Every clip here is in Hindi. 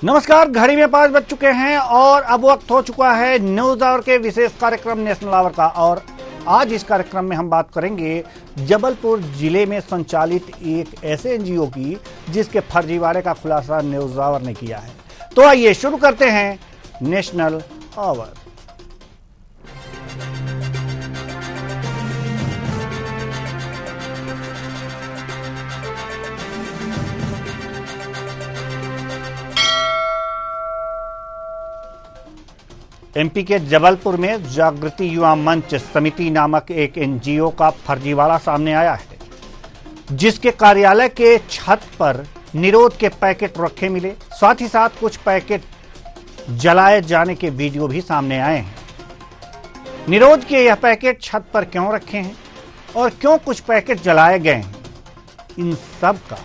नमस्कार। घड़ी में 5 बज चुके हैं और अब वक्त हो चुका है न्यूज आवर के विशेष कार्यक्रम नेशनल आवर का। और आज इस कार्यक्रम में हम बात करेंगे जबलपुर जिले में संचालित एक ऐसे एनजीओ की जिसके फर्जीवाड़े का खुलासा न्यूज आवर ने किया है। तो आइए शुरू करते हैं नेशनल आवर। एमपी के जबलपुर में जागृति युवा मंच समिति नामक एक एनजीओ का फर्जीवाड़ा सामने आया है, जिसके कार्यालय के छत पर निरोध के पैकेट रखे मिले। साथ ही साथ कुछ पैकेट जलाए जाने के वीडियो भी सामने आए हैं। निरोध के यह पैकेट छत पर क्यों रखे हैं और क्यों कुछ पैकेट जलाए गए हैं, इन सब का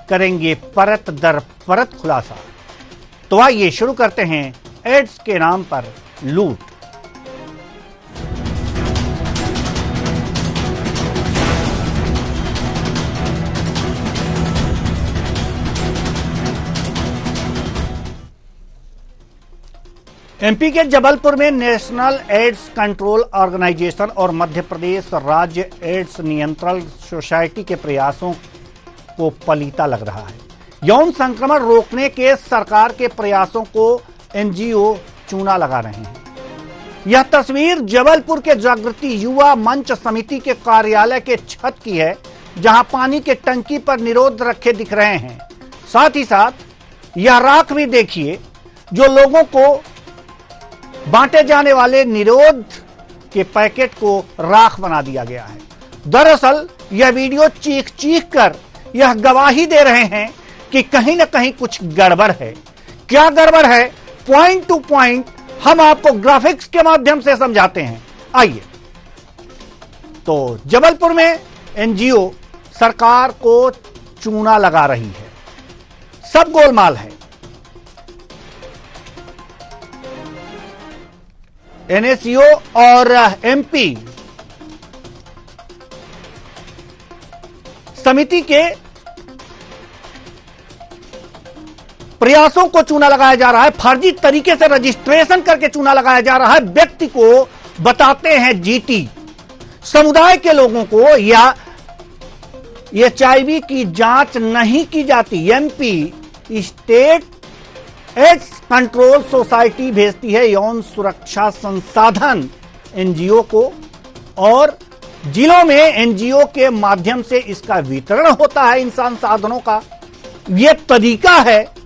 करेंगे परत दर परत खुलासा। तो आइए शुरू करते हैं एड्स के नाम पर लूट। एमपी के जबलपुर में नेशनल एड्स कंट्रोल ऑर्गेनाइजेशन और मध्य प्रदेश राज्य एड्स नियंत्रण सोसाइटी के प्रयासों को पलीता लग रहा है। यौन संक्रमण रोकने के सरकार के प्रयासों को एनजीओ चूना लगा रहे हैं। यह तस्वीर जबलपुर के जागृति युवा मंच समिति के कार्यालय के छत की है, जहां पानी के टंकी पर निरोध रखे दिख रहे हैं। साथ ही साथ यह राख भी देखिए, जो लोगों को बांटे जाने वाले निरोध के पैकेट को राख बना दिया गया है। दरअसल यह वीडियो चीख चीख कर यह गवाही दे रहे हैं कि कहीं ना कहीं कुछ गड़बड़ है। क्या गड़बड़ है, पॉइंट टू पॉइंट हम आपको ग्राफिक्स के माध्यम से समझाते हैं। आइए। तो जबलपुर में एनजीओ सरकार को चूना लगा रही है, सब गोलमाल है। एनएसयू और एमपी समिति के प्रयासों को चूना लगाया जा रहा है। फर्जी तरीके से रजिस्ट्रेशन करके चूना लगाया जा रहा है। व्यक्ति को बताते हैं जीटी, समुदाय के लोगों को या एचआईवी की जांच नहीं की जाती। MP state AIDS control society भेजती है यौन सुरक्षा संसाधन एनजीओ को, और जिलों में एनजीओ के माध्यम से इसका वितरण होता है इन संसाधनों का। यह तरीका है,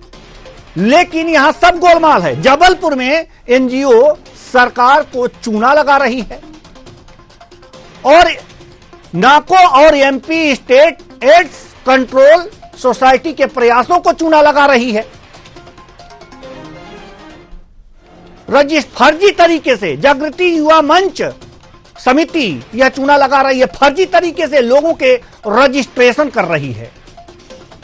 लेकिन यहां सब गोलमाल है। जबलपुर में एनजीओ सरकार को चूना लगा रही है और नाको और MP state AIDS control society के प्रयासों को चूना लगा रही है। फर्जी तरीके से जागृति युवा मंच समिति यह चूना लगा रही है, फर्जी तरीके से लोगों के रजिस्ट्रेशन कर रही है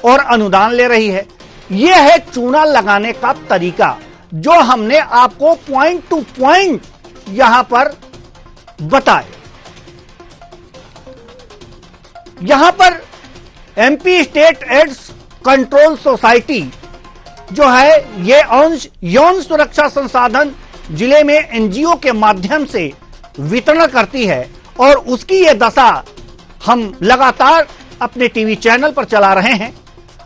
और अनुदान ले रही है। यह है चूना लगाने का तरीका, जो हमने आपको पॉइंट टू पॉइंट यहां पर बताए। यहां पर MP state AIDS control society जो है ये यौन सुरक्षा संसाधन जिले में एनजीओ के माध्यम से वितरण करती है, और उसकी यह दशा हम लगातार अपने टीवी चैनल पर चला रहे हैं।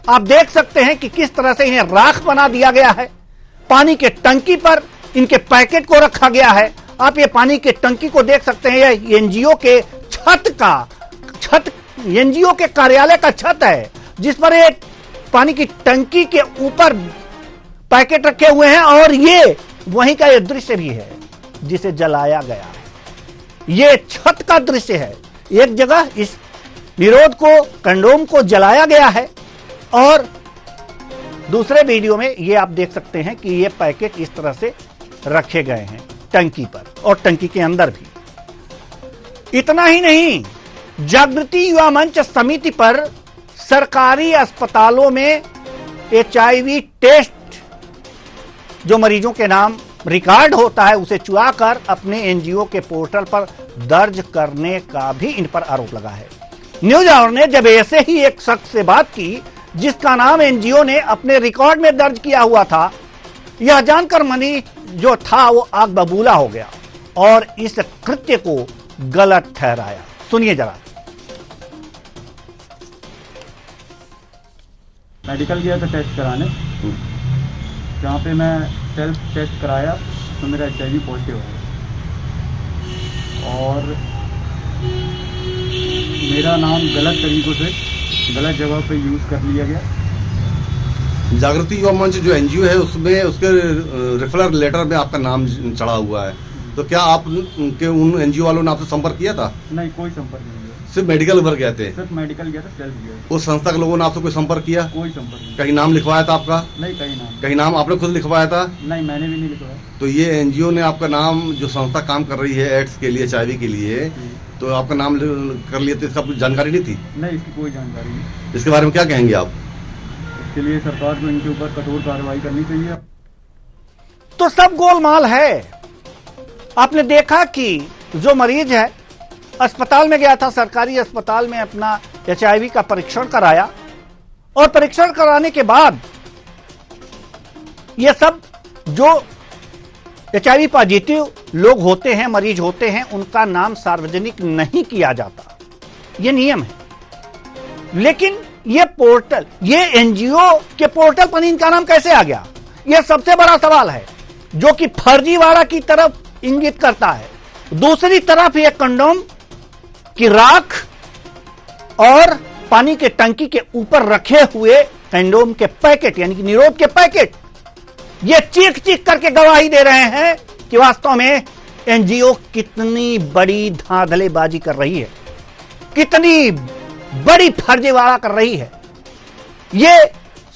आप देख सकते हैं कि किस तरह से इन्हें राख बना दिया गया है। पानी के टंकी पर इनके पैकेट को रखा गया है। आप ये पानी के टंकी को देख सकते हैं, यह एनजीओ के छत एनजीओ के कार्यालय का छत है, जिस पर एक पानी की टंकी के ऊपर पैकेट रखे हुए हैं, और ये वहीं का यह दृश्य भी है जिसे जलाया गया है। यह छत का दृश्य है। एक जगह इस निरोध को, कंडोम को जलाया गया है, और दूसरे वीडियो में ये आप देख सकते हैं कि ये पैकेट इस तरह से रखे गए हैं टंकी पर और टंकी के अंदर भी। इतना ही नहीं, जागृति युवा मंच समिति पर सरकारी अस्पतालों में एचआईवी टेस्ट जो मरीजों के नाम रिकॉर्ड होता है उसे चुरा कर अपने एनजीओ के पोर्टल पर दर्ज करने का भी इन पर आरोप लगा है। न्यूज आवर ने जब ऐसे ही एक शख्स से बात की जिसका नाम एनजीओ ने अपने रिकॉर्ड में दर्ज किया हुआ था। यह जानकर मनीष जो था वो आग बबूला हो गया और इस कृत्य को गलत ठहराया। सुनिए जरा। मेडिकल गया था टेस्ट कराने, जहाँ पे मैं सेल्फ टेस्ट कराया तो मेरा HIV पॉजिटिव है और मेरा नाम गलत तरीकों से गलत जगह पे यूज़ कर लिया गया। जागृति युवा मंच जो एनजीओ है उसमें उसके रेफरल लेटर में आपका नाम चढ़ा हुआ है, तो क्या आप के उन एनजीओ वालों ने आपसे संपर्क किया था? नहीं, कोई संपर्क नहीं किया। सिर्फ मेडिकल भर गए थे? सिर्फ मेडिकल गया था, सेल्फ गया। उस संस्था के लोगों ने आपसे कोई संपर्क किया? कोई संपर्क नहीं। कहीं नाम लिखवाया था आपका? नहीं, कहीं नाम आपने खुद लिखवाया था? नहीं, मैंने भी नहीं लिखवाया। तो ये एनजीओ ने आपका नाम, जो संस्था काम कर रही है एड्स के लिए, HIV के लिए, तो आपका नाम कर लिया, तो इसका कुछ जानकारी नहीं थी? नहीं, इसकी कोई जानकारी नहीं। इसके बारे में क्या कहेंगे आप? इसके लिए सरकार को इनके ऊपर कठोर कार्रवाई करनी चाहिए। तो सब गोलमाल है। आपने देखा कि जो मरीज है अस्पताल में गया था, सरकारी अस्पताल में अपना HIV का परीक्षण कराया और परीक्षण कराने के बाद ये सब जो HIV पॉजिटिव लोग होते हैं, मरीज होते हैं, उनका नाम सार्वजनिक नहीं किया जाता, ये नियम है। लेकिन ये पोर्टल, ये एनजीओ के पोर्टल पर इनका नाम कैसे आ गया, यह सबसे बड़ा सवाल है, जो कि फर्जीवाड़ा की तरफ इंगित करता है। दूसरी तरफ ये कंडोम की राख और पानी के टंकी के ऊपर रखे हुए कंडोम के पैकेट, यानी कि निरोध के पैकेट, ये चीख चीख करके गवाही दे रहे हैं कि वास्तव में एनजीओ कितनी बड़ी धांधलेबाजी कर रही है, कितनी बड़ी फर्जीवाड़ा कर रही है। ये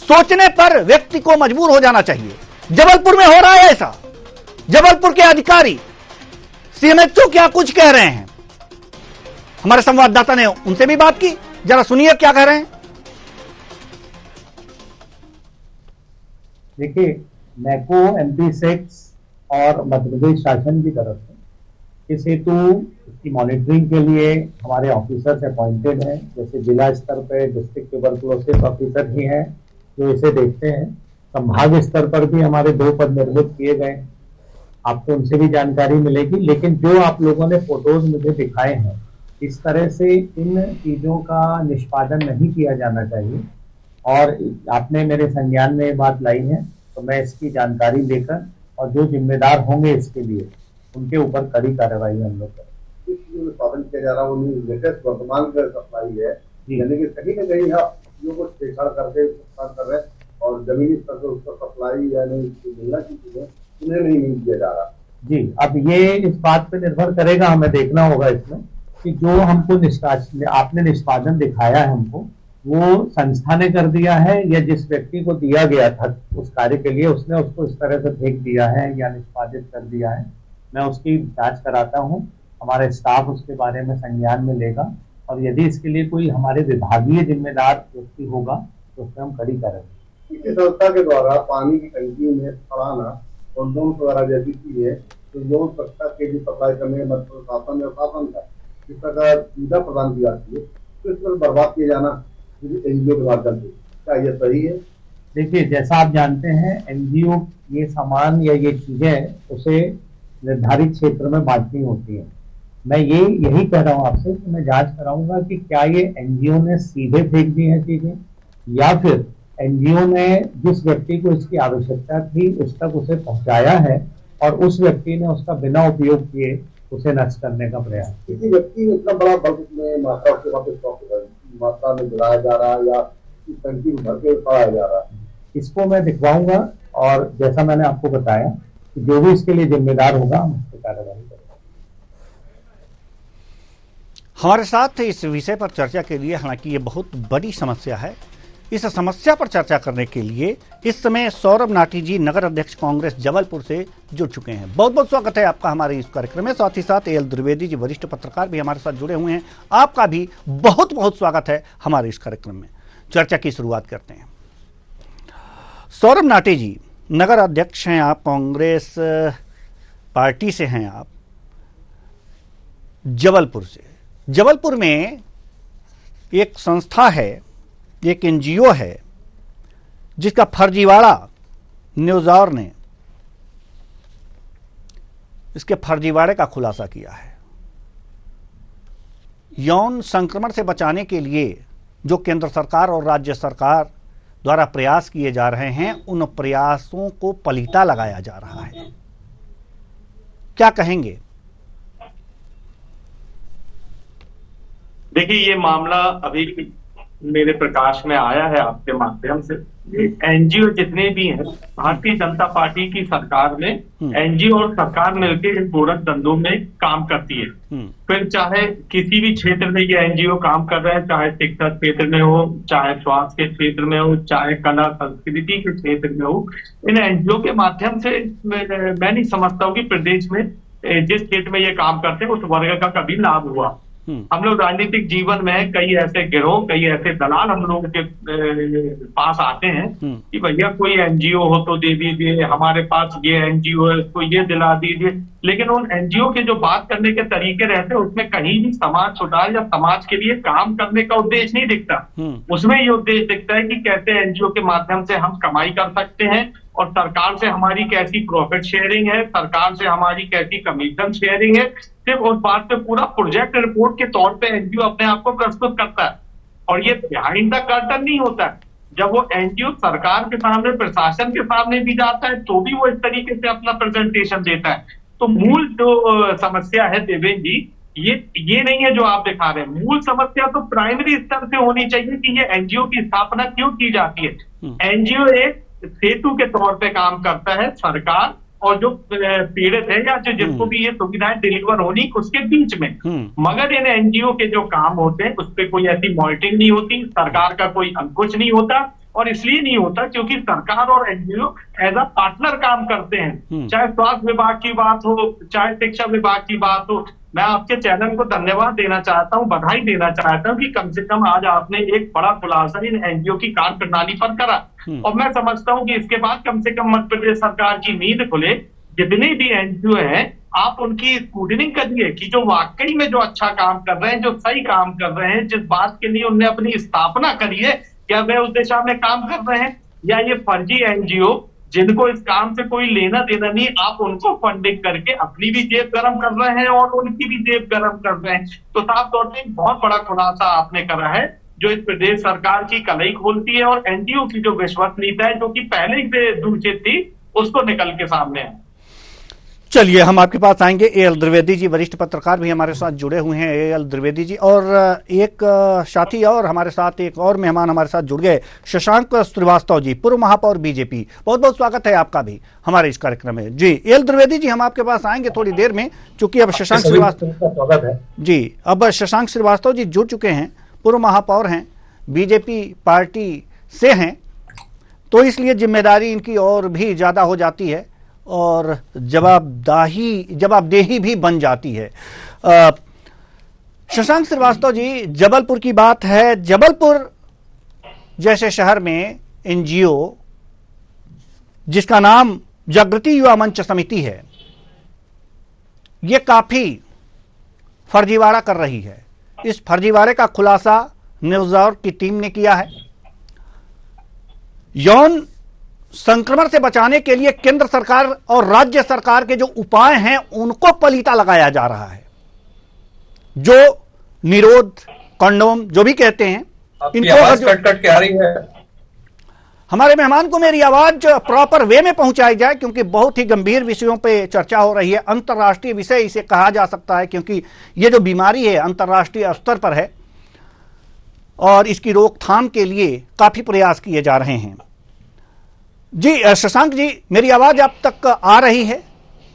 सोचने पर व्यक्ति को मजबूर हो जाना चाहिए। जबलपुर में हो रहा है ऐसा। जबलपुर के अधिकारी CMHO क्या कुछ कह रहे हैं, हमारे संवाददाता ने उनसे भी बात की, जरा सुनिए क्या कह रहे हैं। देखिए, मैको MP 6 और मध्य प्रदेश शासन की तरफ से इस हेतु इसकी मॉनिटरिंग के लिए हमारे ऑफिसर्स अपॉइंटेड हैं। जैसे जिला स्तर पे डिस्ट्रिक्ट ट्यूबरकुलोसिस ऑफिसर ही हैं जो इसे देखते हैं। संभाग स्तर पर भी हमारे 2 पद निर्मित किए गए हैं, आपको उनसे भी जानकारी मिलेगी। लेकिन जो आप लोगों ने फोटोज मुझे दिखाए हैं, इस तरह से इन चीजों का निष्पादन नहीं किया जाना चाहिए और आपने मेरे संज्ञान में ये बात लाई है, तो मैं इसकी जानकारी लेकर और जो जिम्मेदार होंगे इसके लिए उनके ऊपर कड़ी कार्रवाई हम लोग करें। उत्पादन किया जा रहा है लेटेस्ट वर्तमान का सप्लाई है, यानी कि कहीं ना कहीं आप चीजों को छेड़छाड़ करके कर रहे हैं और जमीनी स्तर पर उसका सप्लाई यानी मिलना की चीजें उन्हें नहीं मिल दिया जा रहा। जी, अब ये इस बात पे निर्भर करेगा, हमें देखना होगा इसमें कि जो हमको आपने निष्पादन दिखाया है हमको, वो संस्था ने कर दिया है या जिस व्यक्ति को दिया गया था उस कार्य के लिए उसने उसको इस तरह से फेंक दिया है या निष्पादित कर दिया है। मैं उसकी जांच कराता हूँ, हमारा स्टाफ उसके बारे में संज्ञान में लेगा और यदि इसके लिए कोई हमारे विभागीय जिम्मेदार व्यक्ति होगा तो उसमें हम कड़ी करेंगे। इसी संस्था के द्वारा पानी की टंकी में फड़ाना और दोनों द्वारा जैसी चीजें तो जो सुरक्षा के लिए सप्लाई करने में शासन और शासन का इस प्रकार सुविधा प्रदान की जाती है, तो इस पर बर्बाद किया जाना एनजीओ के माध्यम से, क्या यह सही है? देखिए, जैसा आप जानते हैं एनजीओ ये सामान या ये चीजें उसे निर्धारित क्षेत्र में बांटनी होती है। मैं यही कह रहा हूँ आपसे कि मैं जांच कराऊंगा कि क्या ये एनजीओ ने सीधे फेंक दी है चीजें या फिर एनजीओ ने जिस व्यक्ति को इसकी आवश्यकता थी उस तक उसे पहुंचाया है और उस व्यक्ति ने उसका बिना उपयोग किए उसे नष्ट करने का प्रयास। किसी व्यक्ति ने इतना बड़ा बल्क में मात्रा के वापस मात्रा में गिराया जा रहा है या टंकी में भर के पड़ाया जा रहा है, इसको मैं दिखवाऊंगा और जैसा मैंने आपको बताया कि जो भी इसके लिए जिम्मेदार होगा हम उस पर कार्रवाई करेंगे। हमारे साथ इस विषय पर चर्चा के लिए, हालांकि ये बहुत बड़ी समस्या है, इस समस्या पर चर्चा करने के लिए इस समय सौरभ नाटी जी, नगर अध्यक्ष कांग्रेस जबलपुर से जुड़ चुके हैं। बहुत बहुत स्वागत है आपका हमारे इस कार्यक्रम में। साथ ही साथ AL द्विवेदी जी, वरिष्ठ पत्रकार, भी हमारे साथ जुड़े हुए हैं। आपका भी बहुत बहुत स्वागत है हमारे इस कार्यक्रम में। चर्चा की शुरुआत करते हैं। सौरभ नाटी जी, नगर अध्यक्ष हैं आप, कांग्रेस पार्टी से हैं आप, जबलपुर से। जबलपुर में एक संस्था है, एक एनजीओ है जिसका फर्जीवाड़ा न्यूज़ आवर ने इसके फर्जीवाड़े का खुलासा किया है। यौन संक्रमण से बचाने के लिए जो केंद्र सरकार और राज्य सरकार द्वारा प्रयास किए जा रहे हैं, उन प्रयासों को पलीता लगाया जा रहा है। क्या कहेंगे? देखिए, ये मामला अभी मेरे प्रकाश में आया है आपके माध्यम से। एनजीओ जितने भी हैं, भारतीय जनता पार्टी की सरकार में एनजीओ और सरकार मिलकर इन गोरख धंधों में काम करती है। फिर चाहे किसी भी क्षेत्र में ये एनजीओ काम कर रहे हैं, चाहे शिक्षा क्षेत्र में हो, चाहे स्वास्थ्य के क्षेत्र में हो, चाहे कला संस्कृति के क्षेत्र में हो, इन एनजीओ के माध्यम से मैं नहीं समझता हूँ कि प्रदेश में जिस क्षेत्र में ये काम करते हैं उस वर्ग का कभी लाभ हुआ। हम लोग राजनीतिक जीवन में कई ऐसे गिरोह, कई ऐसे दलाल हम लोग के पास आते हैं कि भैया कोई एनजीओ हो तो दे दीजिए, हमारे पास ये एनजीओ है तो ये दिला दीजिए। लेकिन उन एनजीओ के जो बात करने के तरीके रहते हैं उसमें कहीं भी समाज सुधार या समाज के लिए काम करने का उद्देश्य नहीं दिखता। उसमें ये उद्देश्य दिखता है कि कैसे एनजीओ के माध्यम से हम कमाई कर सकते हैं और सरकार से हमारी कैसी प्रॉफिट शेयरिंग है, सरकार से हमारी कैसी कमीशन शेयरिंग है। सिर्फ उस बात पे पूरा प्रोजेक्ट रिपोर्ट के तौर पे एनजीओ अपने आप को प्रस्तुत करता है और ये बिहाइंड द कर्टन नहीं होता है। जब वो एनजीओ सरकार के सामने, प्रशासन के सामने भी जाता है तो भी वो इस तरीके से अपना प्रेजेंटेशन देता है। तो मूल जो समस्या है देवेंद्र जी, ये नहीं है जो आप दिखा रहे हैं। मूल समस्या तो प्राइमरी स्तर से होनी चाहिए कि ये एनजीओ की स्थापना क्यों की जाती है। एनजीओ एक सेतु के तौर पे काम करता है सरकार और जो पीड़ित है या जो जिसको भी ये सुविधाएं डिलीवर होनी उसके बीच में। मगर इन एनजीओ के जो काम होते हैं उस पर कोई ऐसी मॉनिटरिंग नहीं होती, सरकार का कोई अंकुश नहीं होता। और इसलिए नहीं होता क्योंकि सरकार और एनजीओ एज अ पार्टनर काम करते हैं। चाहे स्वास्थ्य विभाग की बात हो, चाहे शिक्षा विभाग की बात हो। मैं आपके चैनल को धन्यवाद देना चाहता हूं, बधाई देना चाहता हूं कि कम से कम आज आपने एक बड़ा खुलासा इन एनजीओ की कार्य प्रणाली पर करा। और मैं समझता हूं कि इसके बाद कम से कम मध्य प्रदेश सरकार की नींद खुले। जितने भी एनजीओ हैं आप उनकी स्क्रूटनिंग करिए कि जो वाकई में जो अच्छा काम कर रहे हैं, जो सही काम कर रहे हैं, जिस बात के लिए उनने अपनी स्थापना करी है, क्या वे उस दिशा में काम कर रहे हैं या ये फर्जी एनजीओ जिनको इस काम से कोई लेना देना नहीं, आप उनको फंडिंग करके अपनी भी जेब गर्म कर रहे हैं और उनकी भी जेब गर्म कर रहे हैं। तो साफ तौर पर बहुत बड़ा खुलासा आपने करा है जो इस प्रदेश सरकार की कलई खोलती है और एनजीओ की जो विश्वसनीयता है जो कि पहले से दूषित थी उसको निकल के सामने है। चलिए, हम आपके पास आएंगे। एएल द्विवेदी जी वरिष्ठ पत्रकार भी हमारे साथ जुड़े हुए हैं। एएल द्विवेदी जी और एक साथी और हमारे साथ, एक और मेहमान हमारे साथ जुड़ गए, शशांक श्रीवास्तव जी, पूर्व महापौर बीजेपी। बहुत बहुत स्वागत है आपका भी हमारे इस कार्यक्रम में। जी एएल द्विवेदी जी, हम आपके पास आएंगे थोड़ी देर में, चूंकि अब शशांक श्रीवास्तव जी अब शशांक श्रीवास्तव जी जुड़ चुके हैं, पूर्व महापौर हैं, बीजेपी पार्टी से हैं, तो इसलिए जिम्मेदारी इनकी और भी ज्यादा हो जाती है और जवाबदेही भी बन जाती है। शशांक श्रीवास्तव जी, जबलपुर की बात है। जबलपुर जैसे शहर में एनजीओ जिसका नाम जागृति युवा मंच समिति है, ये काफी फर्जीवाड़ा कर रही है। इस फर्जीवाड़े का खुलासा न्यूज़ आवर की टीम ने किया है। यौन संक्रमण से बचाने के लिए केंद्र सरकार और राज्य सरकार के जो उपाय हैं उनको पलीता लगाया जा रहा है। जो निरोध, कंडोम जो भी कहते हैं, इनको आवाज कट के आ रही है। हमारे मेहमान को मेरी आवाज प्रॉपर वे में पहुंचाई जाए क्योंकि बहुत ही गंभीर विषयों पे चर्चा हो रही है। अंतर्राष्ट्रीय विषय इसे कहा जा सकता है क्योंकि ये जो बीमारी है अंतर्राष्ट्रीय स्तर पर है और इसकी रोकथाम के लिए काफी प्रयास किए जा रहे हैं। जी शशांक जी, मेरी आवाज आप तक आ रही है?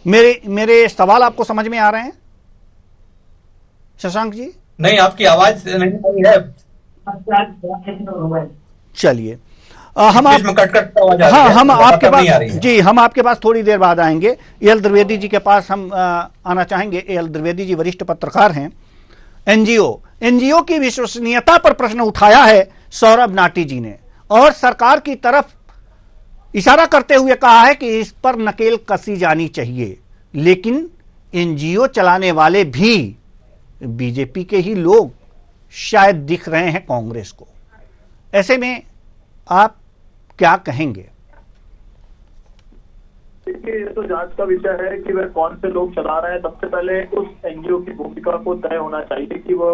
मेरे सवाल आपको समझ में आ रहे हैं शशांक जी? नहीं, आपकी आवाज नहीं है। चलिए, हम आपके पास जी हम आपके पास थोड़ी देर बाद आएंगे। एएल द्विवेदी जी के पास हम आना चाहेंगे। एएल द्विवेदी जी वरिष्ठ पत्रकार हैं। एनजीओ की विश्वसनीयता पर प्रश्न उठाया है सौरभ नाटी जी ने और सरकार की तरफ इशारा करते हुए कहा है कि इस पर नकेल कसी जानी चाहिए। लेकिन एनजीओ चलाने वाले भी बीजेपी के ही लोग शायद दिख रहे हैं कांग्रेस को। ऐसे में आप क्या कहेंगे? देखिए, ये तो जांच का विषय है कि वह कौन से लोग चला रहे हैं। सबसे पहले उस एनजीओ की भूमिका को तय होना चाहिए कि वो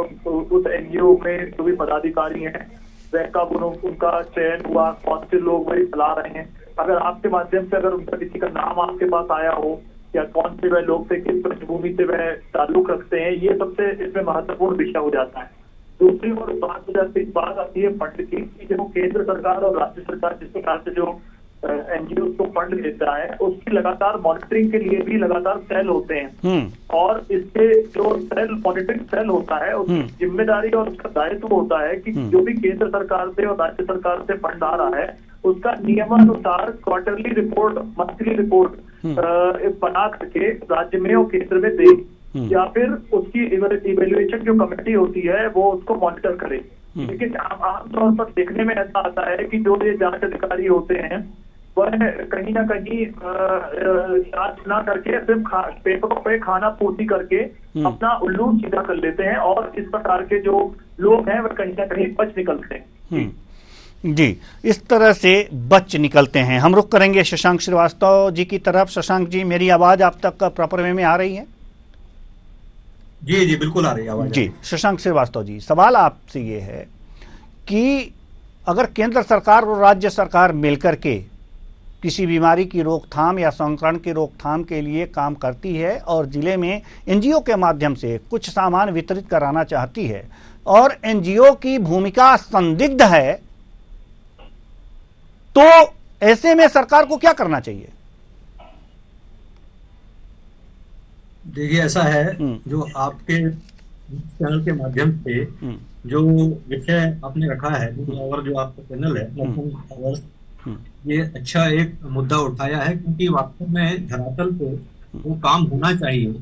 उस एनजीओ में जो भी पदाधिकारी हैं वह कब उनका चयन हुआ, कौन से लोग वही चला रहे हैं। अगर आपके माध्यम से अगर उनका किसी का नाम आपके पास आया हो या कौन से वह लोग थे, किस पृष्ठभूमि से वह ताल्लुक रखते हैं, ये सबसे इसमें महत्वपूर्ण विषय हो जाता है। दूसरी ओर बात आती है फंड की, कि जो केंद्र सरकार और राज्य सरकार जिस प्रकार से जो एनजीओ को फंड देता है उसकी लगातार मॉनिटरिंग के लिए भी लगातार सेल होते हैं, और इसके जो सेल मॉनिटरिंग सेल होता है उसकी जिम्मेदारी और उसका दायित्व होता है कि जो भी केंद्र सरकार से और राज्य सरकार से फंड आ रहा है उसका नियमानुसार क्वार्टरली रिपोर्ट, मंथली रिपोर्ट बना करके राज्य में और केंद्र में दे, या फिर उसकी इवेल्युएशन जो कमेटी होती है वो उसको मॉनिटर करे। लेकिन आमतौर पर देखने में ऐसा आता है कि जो ये जांच अधिकारी होते हैं वह कहीं ना कहीं जांच ना करके सिर्फ पेपरों पे खाना पूर्ति करके अपना उल्लू सीधा कर लेते हैं, और इस प्रकार के जो लोग हैं वह कहीं ना कहीं बच निकलते हैं। जी, इस तरह से बच निकलते हैं। हम रुक करेंगे शशांक श्रीवास्तव जी की तरफ। शशांक जी, मेरी आवाज आप तक प्रॉपर वे में आ रही है? जी जी बिल्कुल आ रही है आवाज। जी, शशांक श्रीवास्तव जी, सवाल आपसे ये है कि अगर केंद्र सरकार और राज्य सरकार मिलकर के किसी बीमारी की रोकथाम या संक्रमण की रोकथाम के लिए काम करती है और जिले में एनजीओ के माध्यम से कुछ सामान वितरित कराना चाहती है और एनजीओ की भूमिका संदिग्ध है, तो ऐसे में सरकार को क्या करना चाहिए? देखिए, ऐसा है, जो आपके चैनल के माध्यम से जो विषय आपने रखा है, और जो आपका चैनल है, ये अच्छा एक मुद्दा उठाया है, क्योंकि वास्तव में धरातल पे वो काम होना चाहिए,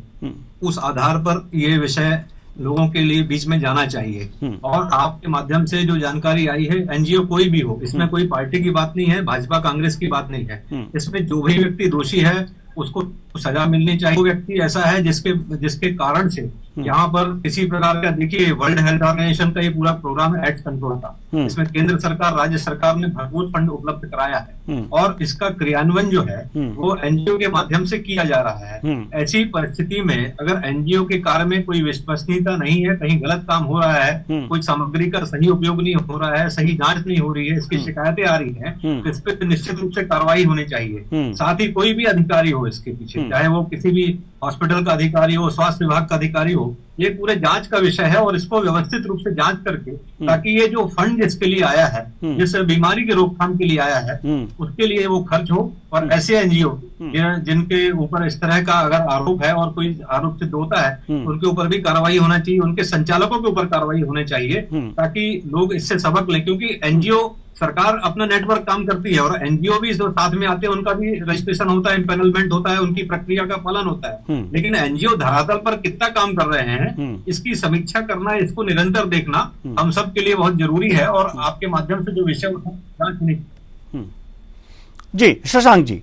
उस आधार पर ये विषय लोगों के लिए बीच में जाना चाहिए। और आपके माध्यम से जो जानकारी आई है, एनजीओ कोई भी हो, इसमें कोई पार्टी की बात नहीं है, भाजपा कांग्रेस की बात नहीं है, इसमें जो भी व्यक्ति दोषी है उसको सजा मिलनी चाहिए। वो व्यक्ति ऐसा है जिसके कारण से यहाँ पर किसी प्रकार का, देखिए, वर्ल्ड हेल्थ ऑर्गेनाइजेशन का ये पूरा प्रोग्राम है एड्स कंट्रोल का, इसमें केंद्र सरकार राज्य सरकार ने भरपूर फंड उपलब्ध कराया है, और इसका क्रियान्वयन जो है वो एनजीओ के माध्यम से किया जा रहा है। ऐसी परिस्थिति में अगर एनजीओ के कार्य में कोई विश्वसनीयता नहीं है, कहीं गलत काम हो रहा है, कोई सामग्री का सही उपयोग नहीं हो रहा है, सही जांच नहीं हो रही है, इसकी शिकायतें आ रही है, तो इस पर निश्चित रूप से कार्रवाई होनी चाहिए। साथ ही कोई भी अधिकारी हो इसके पीछे, चाहे वो किसी भी हॉस्पिटल का अधिकारी हो, स्वास्थ्य विभाग का अधिकारी हो, ये पूरे जांच का विषय है, और इसको व्यवस्थित रूप से जांच करके, ताकि ये जो फंड जिसके लिए आया है, जिस बीमारी के रोकथाम के लिए आया है, उसके लिए वो खर्च हो। और ऐसे एनजीओ जिनके ऊपर इस तरह का अगर आरोप है और कोई आरोप सिद्ध होता है, उनके ऊपर भी कार्रवाई होना चाहिए, उनके संचालकों के ऊपर कार्रवाई होनी चाहिए, ताकि लोग इससे सबक लें। क्योंकि एनजीओ, सरकार अपना नेटवर्क काम करती है, और एनजीओ भी जो साथ में आते हैं उनका भी रजिस्ट्रेशन होता है, इम्पेनलमेंट होता है, उनकी प्रक्रिया का पालन होता है, लेकिन एनजीओ धरातल पर कितना काम कर रहे हैं इसकी समीक्षा करना, इसको निरंतर देखना हम सब के लिए बहुत जरूरी है। और आपके माध्यम से जो विषय जी, शशांक जी,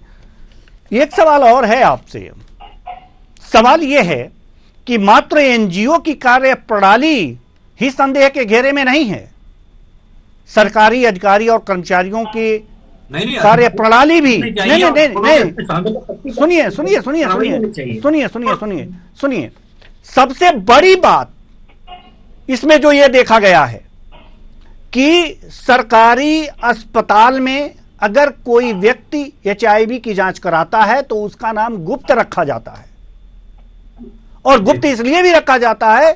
एक सवाल और है आपसे। सवाल यह है कि मात्र एनजीओ की कार्य प्रणाली ही संदेह के घेरे में नहीं है, सरकारी अधिकारी और कर्मचारियों की कार्य प्रणाली भी नहीं। सुनिए, सबसे बड़ी बात इसमें जो यह देखा गया है कि सरकारी अस्पताल में अगर कोई व्यक्ति HIV की जांच कराता है तो उसका नाम गुप्त रखा जाता है, और गुप्त इसलिए भी रखा जाता है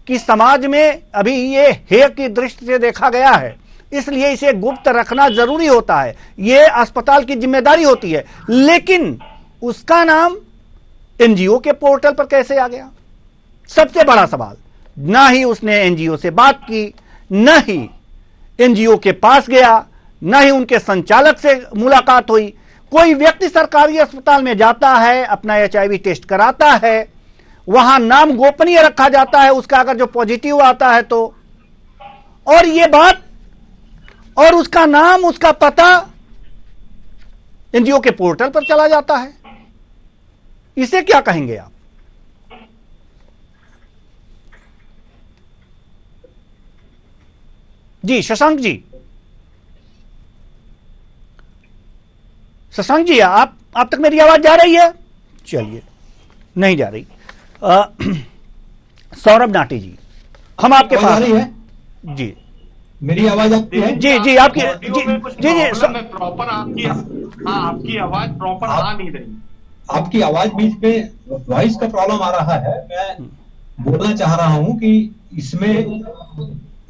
कि समाज में अभी ये हेय की दृष्टि से देखा गया है, इसलिए इसे गुप्त रखना जरूरी होता है, ये अस्पताल की जिम्मेदारी होती है। लेकिन उसका नाम एनजीओ के पोर्टल पर कैसे आ गया? सबसे बड़ा सवाल। ना ही उसने एनजीओ से बात की, न ही एनजीओ के पास गया, न ही उनके संचालक से मुलाकात हुई। कोई व्यक्ति सरकारी अस्पताल में जाता है, अपना HIV टेस्ट कराता है, वहां नाम गोपनीय रखा जाता है उसका, अगर जो पॉजिटिव आता है तो, और ये बात और उसका नाम, उसका पता एनजीओ के पोर्टल पर चला जाता है। इसे क्या कहेंगे आप? जी, शशांक जी। शशांक जी, आप तक मेरी आवाज जा रही है? चलिए, नहीं जा रही। सौरभ नाटी जी, हम आपके पास आ रही है जी। मेरी आवाज आपकी है? जी आपकी जी प्रॉपर आपकी आवाज प्रॉपर आ नहीं रही। आपकी आवाज बीच में वॉइस का प्रॉब्लम आ रहा है। मैं बोलना चाह रहा हूं कि इसमें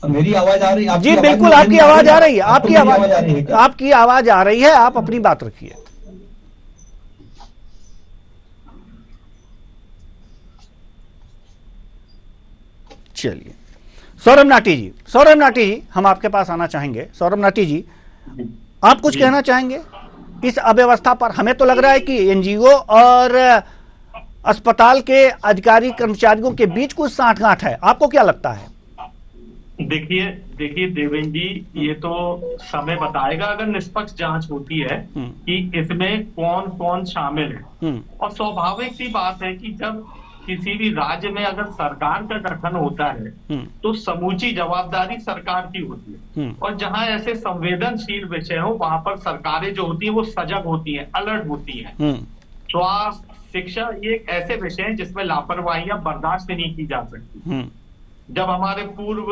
मेरी आवाज आ रही है? जी बिल्कुल, आपकी आवाज आ रही है। आपकी आवाज आ रही है क्या? आपकी आवाज आ रही है, आप अपनी बात रखिए। चलिए, सौरभ नाटी जी, हम आपके पास आना चाहेंगे। सौरभ नाटी जी, आप कुछ कहना चाहेंगे इस अव्यवस्था पर? हमें तो लग रहा है कि एनजीओ और अस्पताल के अधिकारी कर्मचारियों के बीच कुछ साठगांठ है, आपको क्या लगता है? देखिए देवेंद्र जी, ये तो समय बताएगा अगर निष्पक्ष जांच होती है कि इसमें कौन कौन शामिल है। और स्वाभाविक सी बात है कि जब किसी भी राज्य में अगर सरकार का गठन होता है तो समूची जवाबदारी सरकार की होती है, और जहां ऐसे संवेदनशील विषय हो वहां पर सरकारें जो होती हैं वो सजग होती हैं, अलर्ट होती हैं। स्वास्थ्य, शिक्षा, ये एक ऐसे विषय हैं जिसमें लापरवाहियां बर्दाश्त नहीं की जा सकती। जब हमारे पूर्व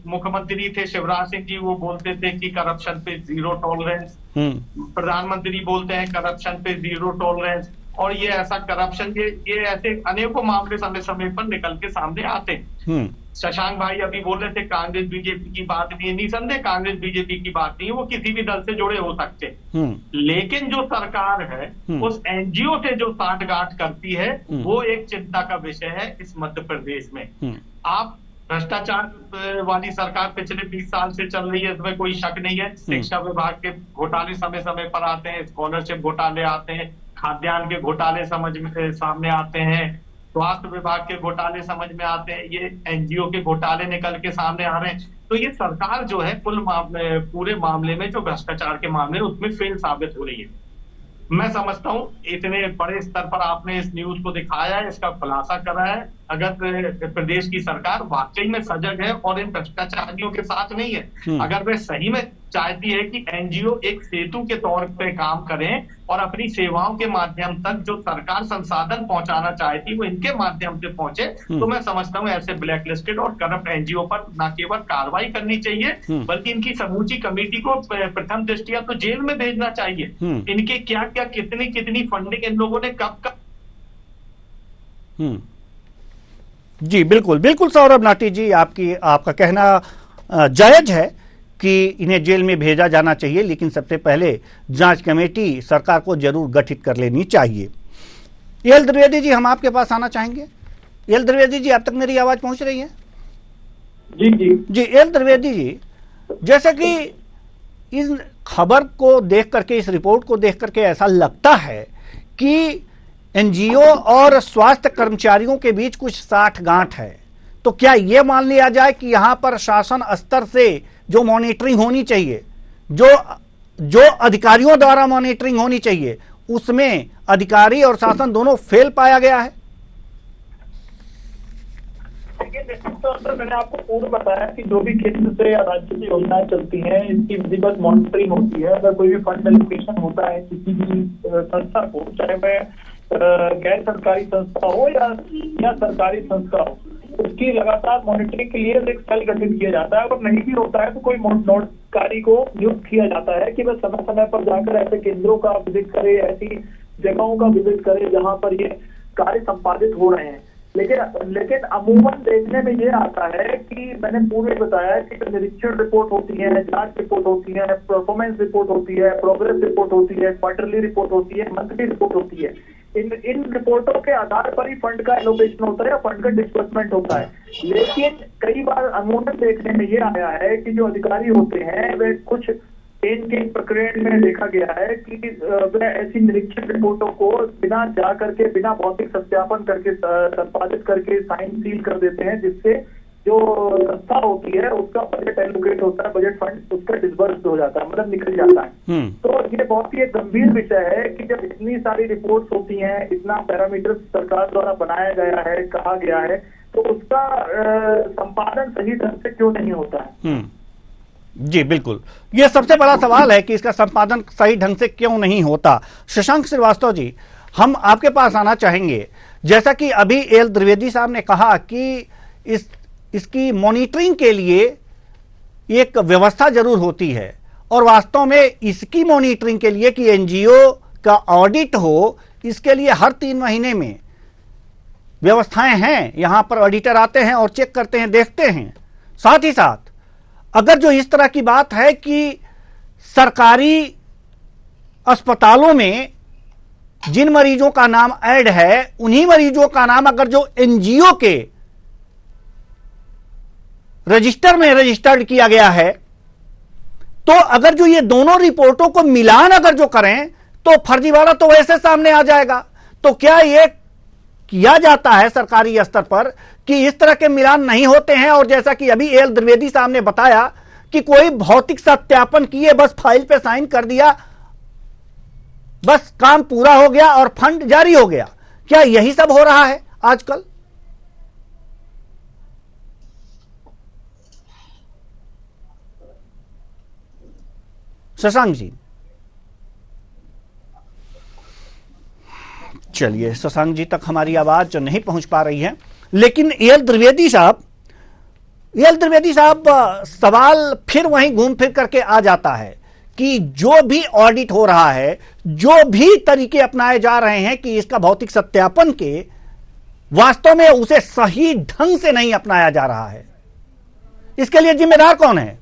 मुख्यमंत्री थे शिवराज सिंह जी, वो बोलते थे कि करप्शन पे जीरो टॉलरेंस, प्रधानमंत्री बोलते हैं करप्शन पे जीरो टॉलरेंस, और ये ऐसा करप्शन ये ऐसे अनेकों मामले समय समय पर निकल के सामने आते हैं। शशांक भाई अभी बोल रहे थे कांग्रेस बीजेपी की बात नहीं है, निसंदेह कांग्रेस बीजेपी की बात नहीं है, वो किसी भी दल से जुड़े हो सकते हैं। लेकिन जो सरकार है उस एनजीओ से जो साठगांठ करती है वो एक चिंता का विषय है इस मध्य प्रदेश में। आप भ्रष्टाचार वाली सरकार पिछले 20 साल से चल रही है, इसमें कोई शक नहीं है। शिक्षा विभाग के घोटाले समय समय पर आते हैं, स्कॉलरशिप घोटाले आते हैं, खाद्यान्न के घोटाले सामने आते हैं, स्वास्थ्य विभाग के घोटाले समझ में आते हैं, ये एनजीओ के घोटाले निकल के सामने आ रहे हैं। तो ये सरकार जो है पूरे मामले में जो भ्रष्टाचार के मामले उसमें फेल साबित हो रही है। मैं समझता हूं इतने बड़े स्तर पर आपने इस न्यूज को दिखाया है, इसका खुलासा करा है। अगर प्रदेश की सरकार वाकई में सजग है और इन भ्रष्टाचारियों के साथ नहीं है, अगर वे सही में चाहती है कि एनजीओ एक सेतु के तौर पे काम करें और अपनी सेवाओं के माध्यम तक जो सरकार संसाधन पहुंचाना चाहती वो इनके माध्यम से पहुंचे, तो मैं समझता हूं ऐसे ब्लैकलिस्टेड और करप्ट एनजीओ पर न केवल कार्रवाई करनी चाहिए बल्कि इनकी समूची कमेटी को प्रथम दृष्टिया तो जेल में भेजना चाहिए। इनके क्या क्या कितनी फंडिंग इन लोगों ने कब जी बिल्कुल सौरभ नाटी जी, आपका कहना जायज है कि इन्हें जेल में भेजा जाना चाहिए, लेकिन सबसे पहले जांच कमेटी सरकार को जरूर गठित कर लेनी चाहिए। एल द्विवेदी जी, हम आपके पास आना चाहेंगे। एल द्विवेदी जी, आप तक मेरी आवाज पहुंच रही है? जी एल द्विवेदी जी, जैसे कि इस खबर को देख करके, इस रिपोर्ट को देख करके ऐसा लगता है कि एनजीओ और स्वास्थ्य कर्मचारियों के बीच कुछ साठगांठ है, तो क्या यह मान लिया जाए कि यहां पर शासन स्तर से जो मॉनिटरिंग होनी चाहिए, जो अधिकारियों द्वारा मॉनिटरिंग होनी चाहिए, उसमें अधिकारी और शासन दोनों फेल पाया गया है? तो मैंने आपको पूर्व बताया कि जो भी केंद्र से या राज्य से योजनाएं चलती हैं इसकी विधिवत मॉनिटरिंग होती है। अगर कोई भी फंड एलोकेशन होता है किसी भी संस्था को, चाहे वह गैर सरकारी संस्था हो या सरकारी संस्था हो, उसकी लगातार मॉनिटरिंग के लिए एक सेल गठित किया जाता है। अगर नहीं भी होता है तो कोई नोटकारी को नियुक्त किया जाता है कि वह समय समय पर जाकर ऐसे केंद्रों का विजिट करे, ऐसी जगहों का विजिट करे जहां पर ये कार्य संपादित हो रहे हैं। लेकिन अमूमन देखने में ये आता है कि मैंने पूर्व बताया कि निरीक्षण रिपोर्ट होती है, जांच रिपोर्ट होती है, परफॉर्मेंस रिपोर्ट होती है, प्रोग्रेस रिपोर्ट होती है, क्वार्टरली रिपोर्ट होती है, मंथली रिपोर्ट होती है। इन रिपोर्टों के आधार पर ही फंड का एलोकेशन होता है या फंड का डिस्बर्समेंट होता है। लेकिन कई बार अमूमन देखने में ये आया है कि जो अधिकारी होते हैं वे कुछ इनके प्रकरण में देखा गया है कि वह ऐसी निरीक्षण रिपोर्टों को बिना जा करके, बिना भौतिक सत्यापन करके, संपादित करके साइन सील कर देते हैं, जिससे जो संस्था होती है उसका बजट एलोकेट होता है, बजट फंड उसका डिस्बर्स हो जाता है, मतलब निकल जाता है। तो ये बहुत ही एक गंभीर विषय है कि जब इतनी सारी रिपोर्ट्स होती हैं, इतना पैरामीटर सरकार द्वारा बनाया गया है, कहा गया है, तो उसका संपादन सही ढंग से क्यों नहीं होता है। जी बिल्कुल, ये सबसे बड़ा सवाल है कि इसका संपादन सही ढंग से क्यों नहीं होता। शशांक श्रीवास्तव जी, हम आपके पास आना चाहेंगे। जैसा कि अभी एल द्विवेदी साहब ने कहा कि इसकी मॉनिटरिंग के लिए एक व्यवस्था जरूर होती है, और वास्तव में इसकी मॉनिटरिंग के लिए कि एनजीओ का ऑडिट हो, इसके लिए हर 3 महीने में व्यवस्थाएं हैं। यहां पर ऑडिटर आते हैं और चेक करते हैं, देखते हैं। साथ ही साथ अगर जो इस तरह की बात है कि सरकारी अस्पतालों में जिन मरीजों का नाम ऐड है, उन्हीं मरीजों का नाम अगर जो एनजीओ के रजिस्टर में रजिस्टर्ड किया गया है, तो अगर जो ये दोनों रिपोर्टों को मिलान अगर जो करें तो फर्जीवाड़ा तो वैसे सामने आ जाएगा। तो क्या ये किया जाता है सरकारी स्तर पर कि इस तरह के मिलान नहीं होते हैं? और जैसा कि अभी एल द्विवेदी साहब ने बताया कि कोई भौतिक सत्यापन किए, बस फाइल पे साइन कर दिया, बस काम पूरा हो गया और फंड जारी हो गया। क्या यही सब हो रहा है आजकल? शशांक जी, चलिए, शशांक जी तक हमारी आवाज जो नहीं पहुंच पा रही है, लेकिन एल द्विवेदी साहब सवाल फिर वहीं घूम फिर करके आ जाता है कि जो भी ऑडिट हो रहा है, जो भी तरीके अपनाए जा रहे हैं कि इसका भौतिक सत्यापन के, वास्तव में उसे सही ढंग से नहीं अपनाया जा रहा है। इसके लिए जिम्मेदार कौन है?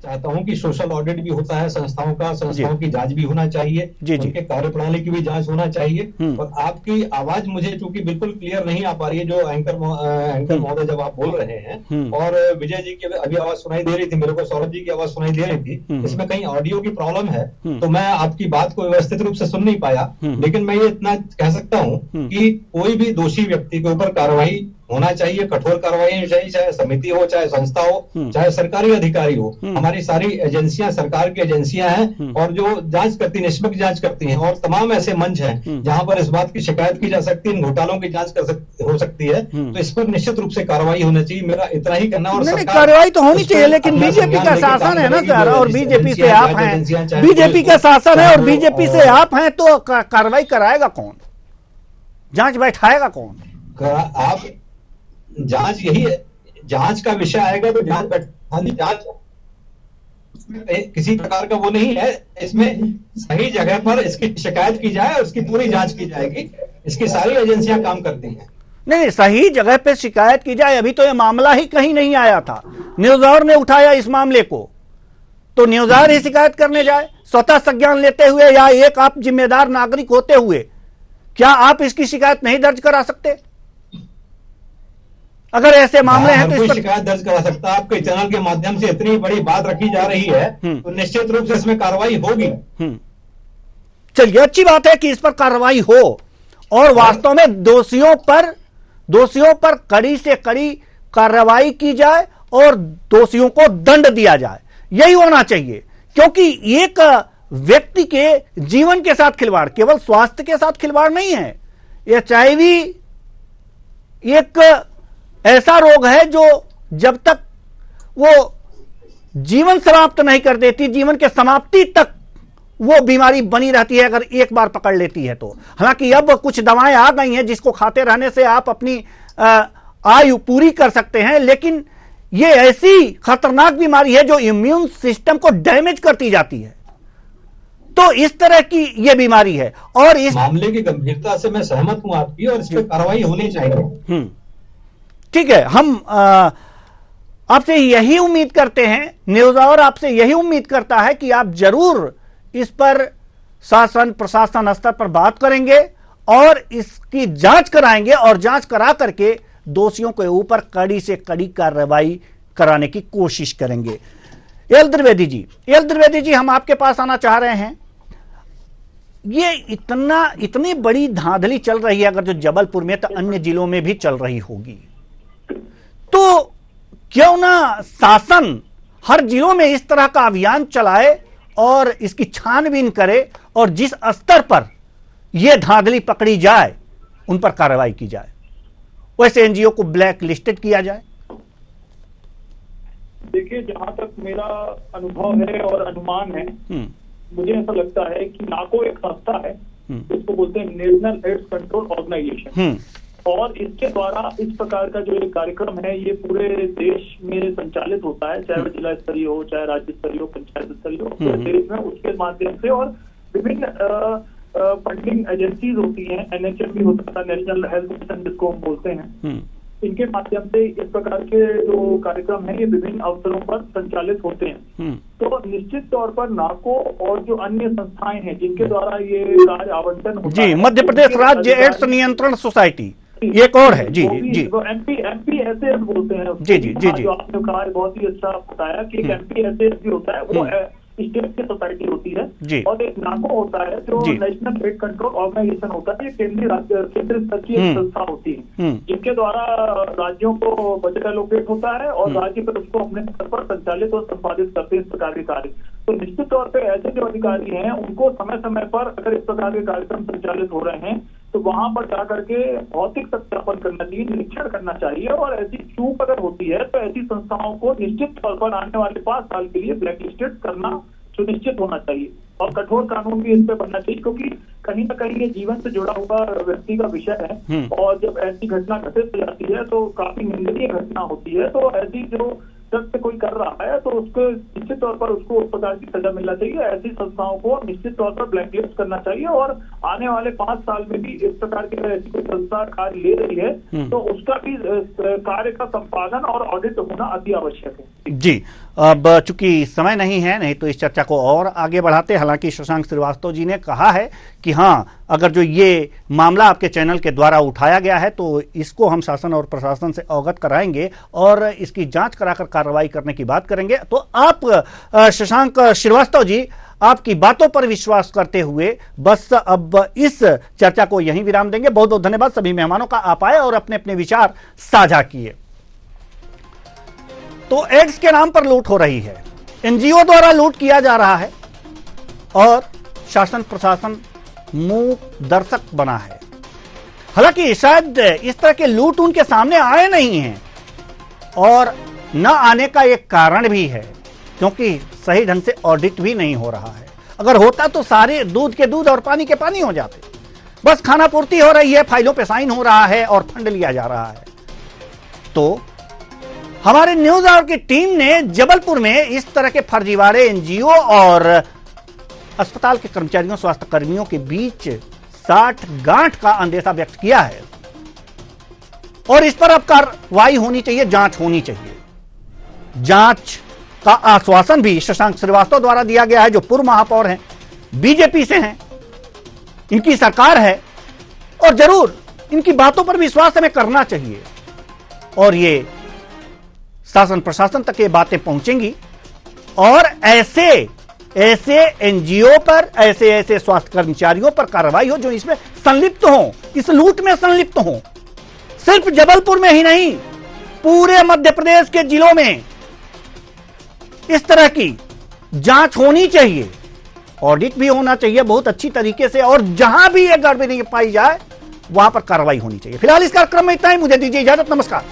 चाहता हूं कि सोशल ऑडिट भी होता है संस्थाओं की जांच भी होना चाहिए, उनके कार्यप्रणाली की भी जांच होना चाहिए। और आपकी आवाज मुझे चूंकि बिल्कुल क्लियर नहीं आ पा रही है, जो एंकर महोदय जब आप बोल रहे हैं, और विजय जी की अभी आवाज सुनाई दे रही थी, मेरे को सौरभ जी की आवाज सुनाई दे रही थी, इसमें कहीं ऑडियो की प्रॉब्लम है, तो मैं आपकी बात को व्यवस्थित रूप से सुन नहीं पाया। लेकिन मैं ये इतना कह सकता हूँ कि कोई भी दोषी व्यक्ति के ऊपर कार्रवाई होना चाहिए, कठोर कार्रवाई होनी चाहिए, चाहे समिति हो, चाहे संस्था हो, चाहे सरकारी अधिकारी हो। हमारी सारी एजेंसियां सरकार की एजेंसियां हैं और जो जांच करती, निष्पक्ष जांच करती हैं, और तमाम ऐसे मंच हैं जहां पर इस बात की शिकायत की जा सकती है, इन घोटालों की जांच हो सकती है। तो इस पर निश्चित रूप से कार्रवाई होनी चाहिए, मेरा इतना ही कहना। और कार्रवाई तो होनी चाहिए, लेकिन बीजेपी का शासन है ना सर, और बीजेपी से आप हैं, बीजेपी का शासन है और बीजेपी से आप हैं, तो कार्रवाई कराएगा कौन? जांच बैठाएगा कौन? आप जांच, यही जांच का विषय आएगा तो जांच किसी प्रकार का वो नहीं है। इसमें सही जगह पर इसकी शिकायत की जाए और इसकी पूरी जांच की जाएगी। इसकी सारी एजेंसियां काम करती हैं। नहीं, सही जगह पे शिकायत की जाए। अभी तो ये मामला ही कहीं नहीं आया था, न्यूज आवर ने उठाया इस मामले को, तो न्यूज आवर ही शिकायत करने जाए स्वतः संज्ञान लेते हुए, या एक आप जिम्मेदार नागरिक होते हुए क्या आप इसकी शिकायत नहीं दर्ज करा सकते? अगर ऐसे मामले हैं तो इस पर शिकायत दर्ज करा सकता। आपके चैनल के माध्यम से इतनी बड़ी बात रखी जा रही है तो निश्चित रूप से इसमें कार्रवाई होगी। चलिए, अच्छी बात है कि इस पर कार्रवाई हो और वास्तव में दोषियों पर कड़ी से कड़ी कार्रवाई की जाए और दोषियों को दंड दिया जाए। यही होना चाहिए, क्योंकि एक व्यक्ति के जीवन के साथ खिलवाड़, केवल स्वास्थ्य के साथ खिलवाड़ नहीं है। HIV एक ऐसा रोग है जो जब तक वो जीवन समाप्त नहीं कर देती, जीवन के समाप्ति तक वो बीमारी बनी रहती है अगर एक बार पकड़ लेती है तो। हालांकि अब कुछ दवाएं आ गई हैं जिसको खाते रहने से आप अपनी आयु पूरी कर सकते हैं, लेकिन ये ऐसी खतरनाक बीमारी है जो इम्यून सिस्टम को डैमेज करती जाती है। तो इस तरह की ये बीमारी है और इस मामले की गंभीरता से मैं सहमत हूं आपकी, और इस पर कार्रवाई होनी चाहिए। ठीक है, हम आपसे यही उम्मीद करते हैं, न्यूज आवर आपसे यही उम्मीद करता है कि आप जरूर इस पर शासन प्रशासन स्तर पर बात करेंगे और इसकी जांच कराएंगे और जांच करा करके दोषियों के ऊपर कड़ी से कड़ी कार्रवाई कराने की कोशिश करेंगे। एल द्विवेदी जी, हम आपके पास आना चाह रहे हैं। ये इतनी बड़ी धांधली चल रही है, अगर जो जबलपुर में तो अन्य जिलों में भी चल रही होगी, तो क्यों ना शासन हर जिलों में इस तरह का अभियान चलाए और इसकी छानबीन करे और जिस स्तर पर यह धांधली पकड़ी जाए उन पर कार्रवाई की जाए, वैसे एनजीओ को ब्लैक लिस्टेड किया जाए। देखिए, जहां तक मेरा अनुभव है और अनुमान है, मुझे ऐसा लगता है कि नाको एक संस्था है, इसको बोलते हैं नेशनल एड्स कंट्रोल ऑर्गेनाइजेशन, और इसके द्वारा इस प्रकार का जो एक कार्यक्रम है ये पूरे देश में संचालित होता है, चाहे वह जिला स्तरीय हो, चाहे राज्य स्तरीय हो, पंचायत स्तरीय हो, पूरे देश में उसके माध्यम से। और विभिन्न फंडिंग एजेंसीज होती हैं, NHM भी होता था, नेशनल हेल्थ मिशन जिसको हम बोलते हैं, इनके माध्यम से इस प्रकार के जो कार्यक्रम है ये विभिन्न अवसरों पर संचालित होते हैं। तो निश्चित तौर पर नाको और जो अन्य संस्थाएं हैं जिनके द्वारा ये कार्य आवंटन होता है, मध्य प्रदेश राज्य एड्स नियंत्रण सोसाइटी एक और है, जी जी, वो MP ऐसे बोलते हैं, जी जी जी जी, जो आपने कहा है बहुत ही अच्छा बताया कि एक MP ऐसे भी होता है, वो स्टेट की सोसाइटी होती है, और एक नाको होता है जो नेशनल एड कंट्रोल ऑर्गेनाइजेशन होता है, ये केंद्रीय स्तर की एक संस्था होती है, जिनके द्वारा राज्यों को बजट एलोकेट होता है और राज्य पर उसको अपने स्तर पर संचालित और संपादित करते हैं इस प्रकार के कार्य। तो निश्चित तौर पर ऐसे जो अधिकारी हैं उनको समय समय पर अगर इस प्रकार के कार्यक्रम संचालित हो रहे हैं तो वहां पर जाकर के भौतिक सत्यापन करना चाहिए, निरीक्षण करना चाहिए, और ऐसी चूक अगर होती है तो ऐसी संस्थाओं को निश्चित तौर पर आने वाले 5 साल के लिए ब्लैकलिस्टेड करना सुनिश्चित होना चाहिए, और कठोर कानून भी इस पे बनना चाहिए, क्योंकि कहीं ना कहीं ये जीवन से जुड़ा हुआ व्यक्ति का विषय है, और जब ऐसी घटना घटित हो जाती है तो काफी निंदनीय घटना होती है। तो ऐसी जो से कोई कर रहा है तो उसको निश्चित तौर पर उसको उस प्रकार की सजा मिलना चाहिए, ऐसी संस्थाओं को निश्चित तौर पर ब्लैकलिस्ट करना चाहिए, और आने वाले 5 साल में भी इस प्रकार की ऐसी कोई संस्था कार्य ले रही है तो उसका भी कार्य का संपादन और ऑडिट होना अति आवश्यक है। जी, अब चूंकि समय नहीं है, नहीं तो इस चर्चा को और आगे बढ़ाते। हालांकि शशांक श्रीवास्तव जी ने कहा है कि हाँ, अगर जो ये मामला आपके चैनल के द्वारा उठाया गया है तो इसको हम शासन और प्रशासन से अवगत कराएंगे और इसकी जांच कराकर कार्रवाई करने की बात करेंगे। तो आप शशांक श्रीवास्तव जी, आपकी बातों पर विश्वास करते हुए बस अब इस चर्चा को यहीं विराम देंगे। बहुत बहुत धन्यवाद सभी मेहमानों का, आप आए और अपने अपने विचार साझा किए। तो एड्स के नाम पर लूट हो रही है, NGO द्वारा लूट किया जा रहा है और शासन प्रशासन मूक दर्शक बना है। हालांकि शायद इस तरह के लूट उनके सामने आए नहीं हैं, और न आने का एक कारण भी है क्योंकि सही ढंग से ऑडिट भी नहीं हो रहा है। अगर होता तो सारे दूध के दूध और पानी के पानी हो जाते। बस खाना पूर्ति हो रही है, फाइलों पे साइन हो रहा है और फंड लिया जा रहा है। तो हमारे न्यूज आवर की टीम ने जबलपुर में इस तरह के फर्जीवाड़े NGO और अस्पताल के कर्मचारियों, स्वास्थ्य कर्मियों के बीच साठ-गांठ का अंदेशा व्यक्त किया है, और इस पर अब कार्रवाई होनी चाहिए, जांच होनी चाहिए। जांच का आश्वासन भी शशांक श्रीवास्तव द्वारा दिया गया है, जो पूर्व महापौर हैं, बीजेपी से हैं, इनकी सरकार है, और जरूर इनकी बातों पर विश्वास हमें करना चाहिए, और ये शासन प्रशासन तक ये बातें पहुंचेंगी, और ऐसे NGO पर, ऐसे स्वास्थ्य कर्मचारियों पर कार्रवाई हो जो इसमें संलिप्त हो, इस लूट में संलिप्त हो। सिर्फ जबलपुर में ही नहीं, पूरे मध्य प्रदेश के जिलों में इस तरह की जांच होनी चाहिए, ऑडिट भी होना चाहिए बहुत अच्छी तरीके से, और जहां भी ये गड़बड़ी पाई जाए वहां पर कार्रवाई होनी चाहिए। फिलहाल इस कार्यक्रम में इतना ही, मुझे दीजिए इजाजत, नमस्कार।